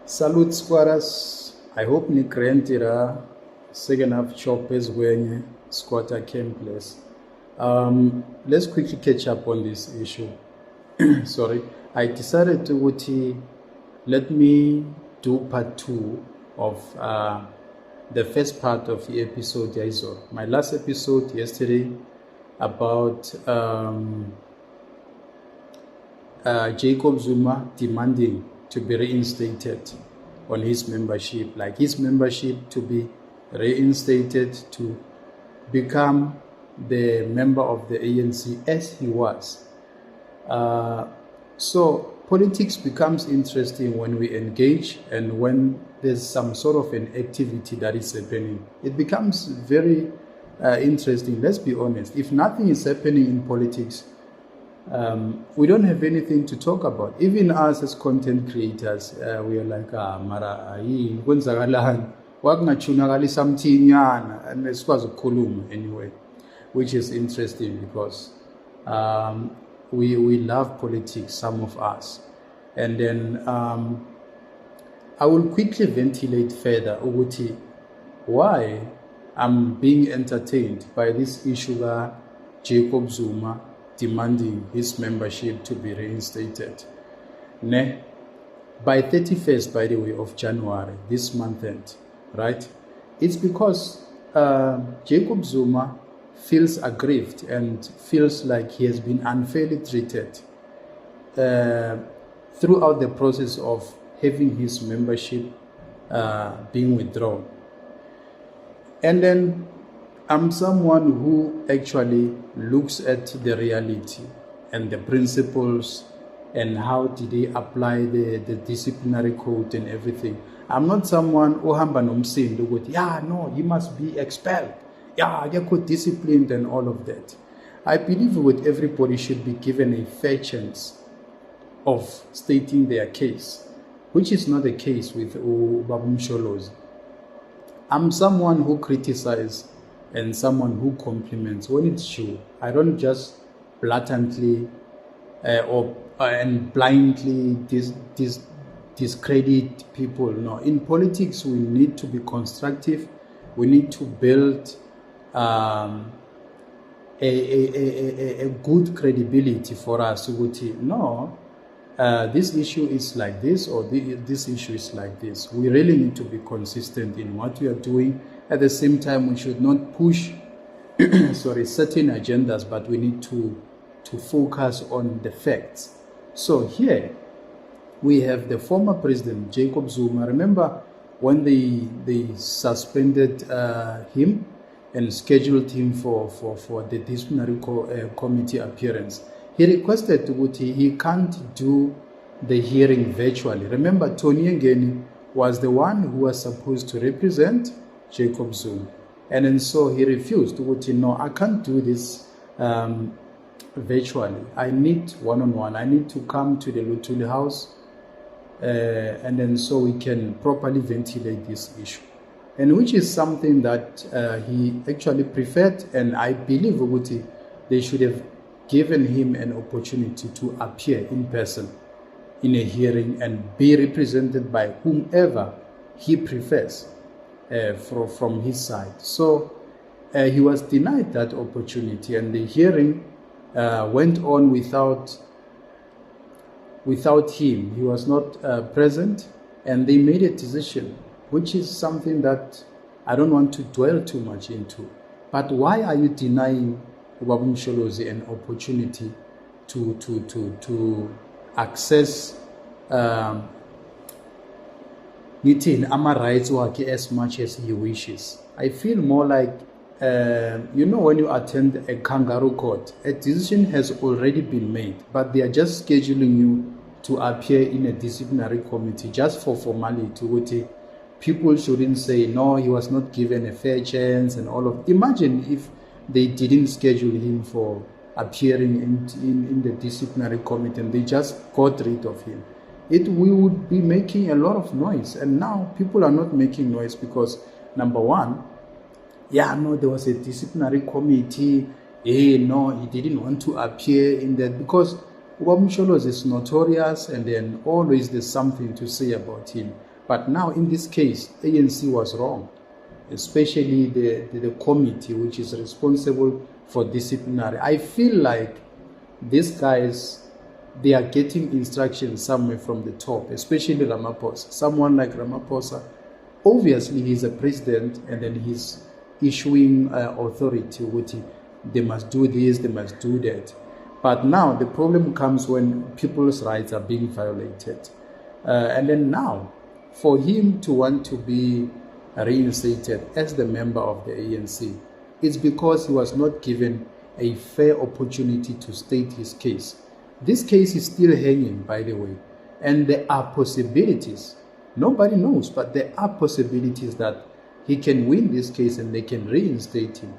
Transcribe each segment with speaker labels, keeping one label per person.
Speaker 1: Salute squatters. I hope ni krentira second half choppers when squatter came place. Let's quickly catch up on this issue. Sorry, I decided to let me do part 2 of the first part of the episode. My last episode yesterday about Jacob Zuma demanding to be reinstated on his membership, like his membership to be reinstated to become the member of the ANC as he was. So politics becomes interesting when we engage and when there's some sort of an activity that is happening. It becomes very interesting. Let's be honest. If nothing is happening in politics, we don't have anything to talk about. Even us as content creators, we are like, mara ayi kwenzakalani wakungachunakali something yana, and sikwazi ukukhuluma anyway, which is interesting because we love politics, some of us. And then I will quickly ventilate further ukuthi why I'm being entertained by this issue of Jacob Zuma demanding his membership to be reinstated. By 31st, by the way, of January, this month end, right? It's because Jacob Zuma feels aggrieved and feels like he has been unfairly treated throughout the process of having his membership being withdrawn. And then I'm someone who actually looks at the reality and the principles and how did they apply the disciplinary code and everything. I'm not someone who hamba nomsindo ukuthi no, he must be expelled. Get disciplined and all of that. I believe with everybody should be given a fair chance of stating their case, which is not the case with Babu Msholozi. I'm someone who criticizes and someone who compliments when it's true. I don't just blatantly and blindly discredit people. No, in politics we need to be constructive. We need to build a good credibility for us. No, this issue is like this, or this issue is like this. We really need to be consistent in what we are doing. At the same time, we should not push certain agendas, but we need to focus on the facts. So here we have the former president, Jacob Zuma. Remember when they suspended him and scheduled him for the disciplinary committee appearance. He requested he can't do the hearing virtually. Remember, Tony Ngeni was the one who was supposed to represent Jacob Zuma. And then so he refused. No, I can't do this virtually. I need one-on-one. I need to come to the Lutuli house and then so we can properly ventilate this issue. And which is something that he actually preferred, and I believe they should have given him an opportunity to appear in person in a hearing and be represented by whomever he prefers from his side. So he was denied that opportunity, and the hearing went on without him. He was not present, and they made a decision, which is something that I don't want to dwell too much into. But why are you denying Babu Msholozi an opportunity to access rights as much as he wishes? I feel more like when you attend a kangaroo court, a decision has already been made, but they are just scheduling you to appear in a disciplinary committee just for formality. People shouldn't say no, he was not given a fair chance and all of. Imagine if they didn't schedule him for appearing in the disciplinary committee and they just got rid of him. We would be making a lot of noise, and now people are not making noise because number one, there was a disciplinary committee. No, he didn't want to appear in that because Babu Msholozi is notorious, and then always there's something to say about him. But now in this case, ANC was wrong, especially the committee which is responsible for disciplinary. I feel like these guys, they are getting instructions somewhere from the top, especially Ramaphosa. Someone like Ramaphosa, obviously he's a president, and then he's issuing authority with they must do this, they must do that. But now the problem comes when people's rights are being violated. And then now, for him to want to be reinstated as the member of the ANC, it's because he was not given a fair opportunity to state his case. This case is still hanging, by the way, and there are possibilities. Nobody knows, but there are possibilities that he can win this case and they can reinstate him.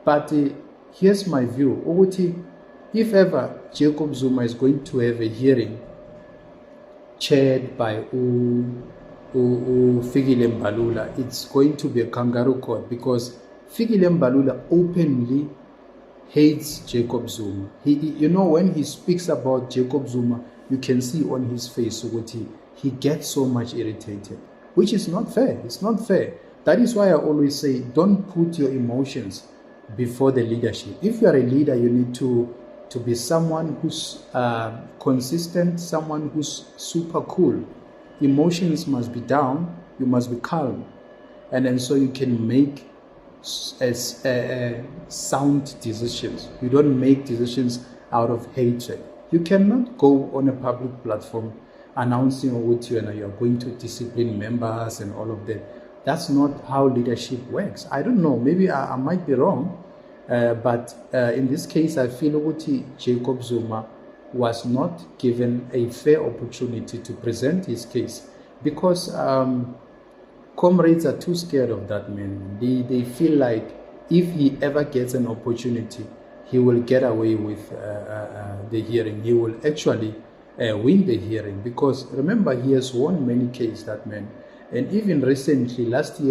Speaker 1: But here's my view. Ukuthi, if ever Jacob Zuma is going to have a hearing chaired by Fikile Mbalula, it's going to be a kangaroo court, because Fikile Mbalula openly hates Jacob Zuma. You know, when he speaks about Jacob Zuma, you can see on his face ukuthi he gets so much irritated, which is not fair. It's not fair. That is why I always say, don't put your emotions before the leadership. If you are a leader, you need to be someone who's consistent, someone who's super cool. Emotions must be down, you must be calm, and then so you can make sound decisions. You don't make decisions out of hatred. You cannot go on a public platform announcing what you are going to discipline members and all of that. That's not how leadership works. I don't know, maybe I might be wrong, but in this case, I feel that Jacob Zuma was not given a fair opportunity to present his case, because comrades are too scared of that man. They feel like if he ever gets an opportunity, he will get away with the hearing. He will actually win the hearing, because remember, he has won many cases, that man. And even recently, last of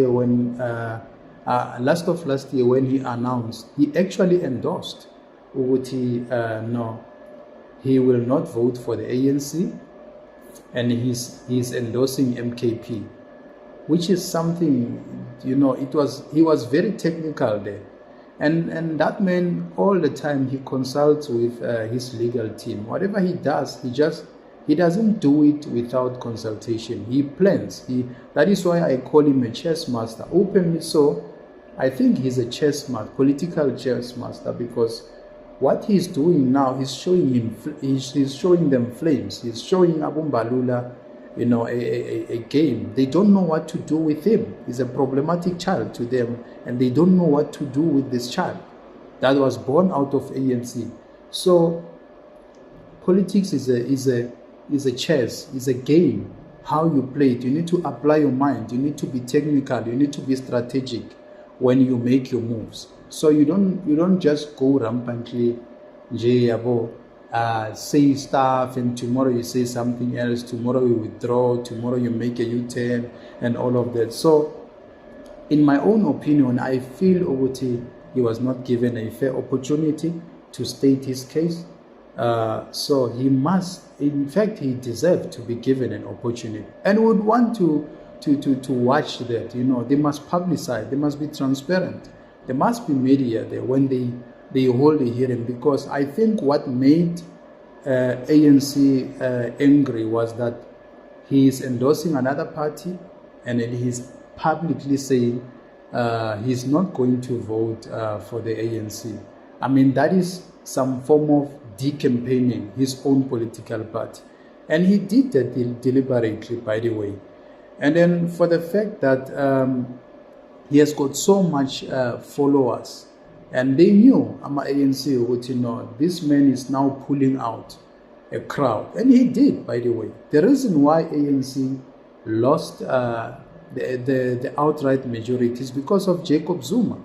Speaker 1: last year, when he announced, he actually endorsed Uguti, no, he will not vote for the ANC, and he's endorsing MKP, which is something, he was very technical there. And that man, all the time, he consults with his legal team. Whatever he does, he doesn't do it without consultation. He plans. That is why I call him a chess master. Openly so, I think he's a chess master, political chess master, because what he's doing now, he's showing them flames. He's showing Abu Mbalula, a game. They don't know what to do with him. He's a problematic child to them, and they don't know what to do with this child that was born out of ANC. So politics is a chess, is a game. How you play it, you need to apply your mind. You need to be technical. You need to be strategic when you make your moves. So you don't just go rampantly, say stuff, and tomorrow you say something else. Tomorrow you withdraw. Tomorrow you make a U-turn and all of that. So, in my own opinion, I feel Oguti, he was not given a fair opportunity to state his case. So he must, in fact, he deserved to be given an opportunity, and would want to watch that. They must publicize, they must be transparent, there must be media there when they hold a hearing, because I think what made ANC angry was that he is endorsing another party, and then he's publicly saying he's not going to vote for the ANC. I mean, that is some form of decampaigning his own political party. And he did that deliberately, by the way. And then for the fact that he has got so much followers, and they knew ANC would, this man is now pulling out a crowd. And he did, by the way. The reason why ANC lost the outright majority is because of Jacob Zuma.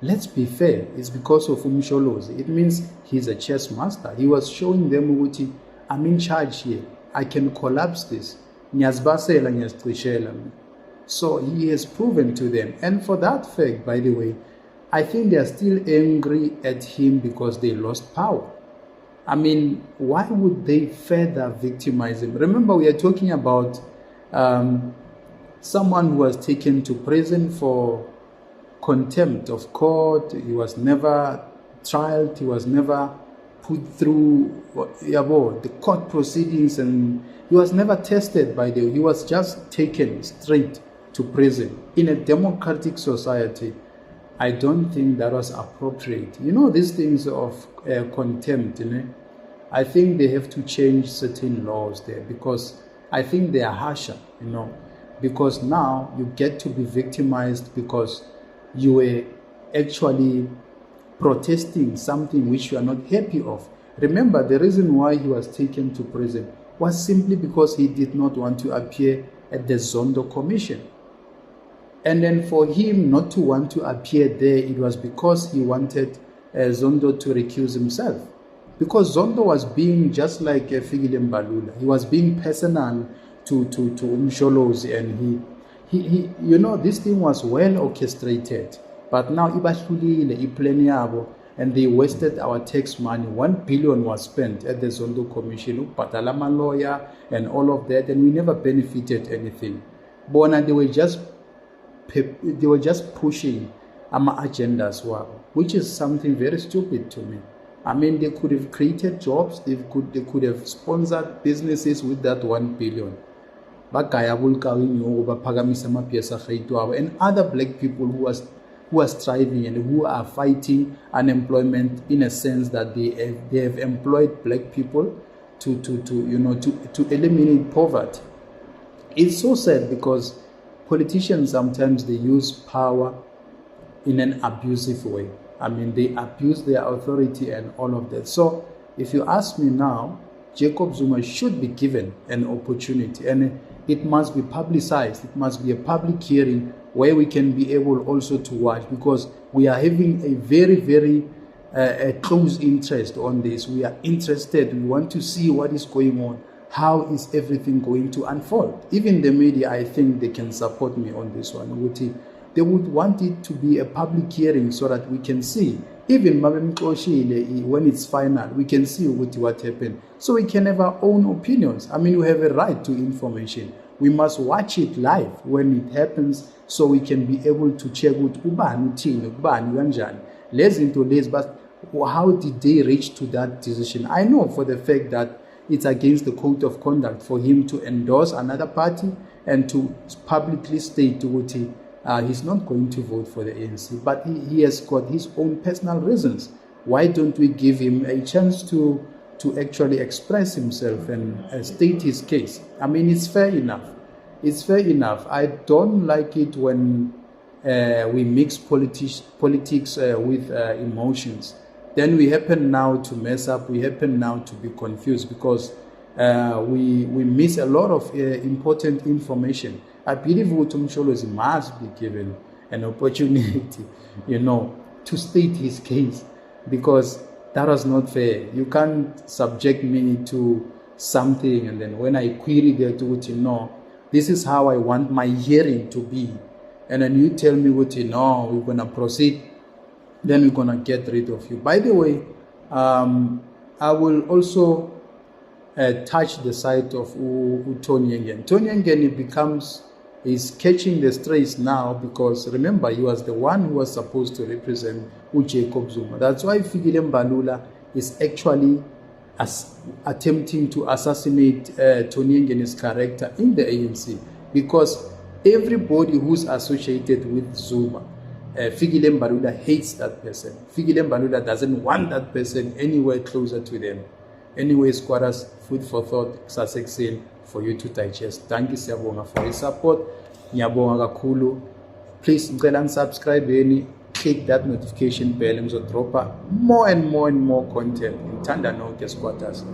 Speaker 1: Let's be fair, it's because of Umsholozi. It means he's a chess master. He was showing them, Uguti, I'm in charge here. I can collapse this. So he has proven to them. And for that fact, by the way, I think they are still angry at him because they lost power. I mean, why would they further victimize him? Remember, we are talking about someone who was taken to prison for contempt of court. He was never tried, he was never put through the court proceedings, and he was never tested he was just taken straight to prison. In a democratic society, I don't think that was appropriate. These things of contempt, I think they have to change certain laws there, because I think they are harsher, because now you get to be victimized because you were actually protesting something which you are not happy of. Remember, the reason why he was taken to prison was simply because he did not want to appear at the Zondo Commission. And then for him not to want to appear there, it was because he wanted Zondo to recuse himself. Because Zondo was being just like Fikile Mbalula. He was being personal to Umsholozi, and he this thing was well orchestrated. But now ibahlulile iplan yabo, and they wasted our tax money. 1 billion was spent at the Zondo Commission, Patalama lawyer and all of that, and we never benefited anything. Bona, they were just pushing agendas, which is something very stupid to me. I mean, they could have created jobs, they could have sponsored businesses with that 1 billion. And other black people who are striving and who are fighting unemployment, in a sense that they have employed black people to eliminate poverty. It's so sad, because politicians sometimes they use power in an abusive way. I mean, they abuse their authority and all of that. So if you ask me now, Jacob Zuma should be given an opportunity, and it must be publicized. It must be a public hearing where we can be able also to watch, because we are having a very, very close interest on this. We are interested. We want to see what is going on. How is everything going to unfold? Even the media, I think they can support me on this one. They would want it to be a public hearing so that we can see. Even when it's final, we can see what happened. So we can have our own opinions. I mean, we have a right to information. We must watch it live when it happens, so we can be able to check but how did they reach to that decision? I know for the fact that it's against the code of conduct for him to endorse another party and to publicly state he's not going to vote for the ANC, but he has got his own personal reasons. Why don't we give him a chance to actually express himself and state his case? I mean, it's fair enough. It's fair enough. I don't like it when we mix politics with emotions. Then we happen now to mess up. We happen now to be confused, because we miss a lot of important information. I believe Utumsholozi must be given an opportunity, to state his case, because that was not fair. You can't subject me to something, and then when I query the authority, no, this is how I want my hearing to be, and then you tell me no, we're going to proceed, then we're going to get rid of you. By the way, I will also touch the side of Tony Yengen. Tony Yengen is catching the strays now, because remember, he was the one who was supposed to represent Jacob Zuma. That's why Fikile Mbalula is actually attempting to assassinate Tony Yengen's character in the ANC, because everybody who's associated with Zuma, Fikile Mbalula hates that person. Fikile Mbalula doesn't want that person anywhere closer to them. Anyway, squatters, food for thought, Sussex for you to digest. Thank you, Siyabonga, for your support. Ngiyabonga kakhulu. Please subscribe, click that notification bell, and drop more and more content. Ngithanda nonke squatters.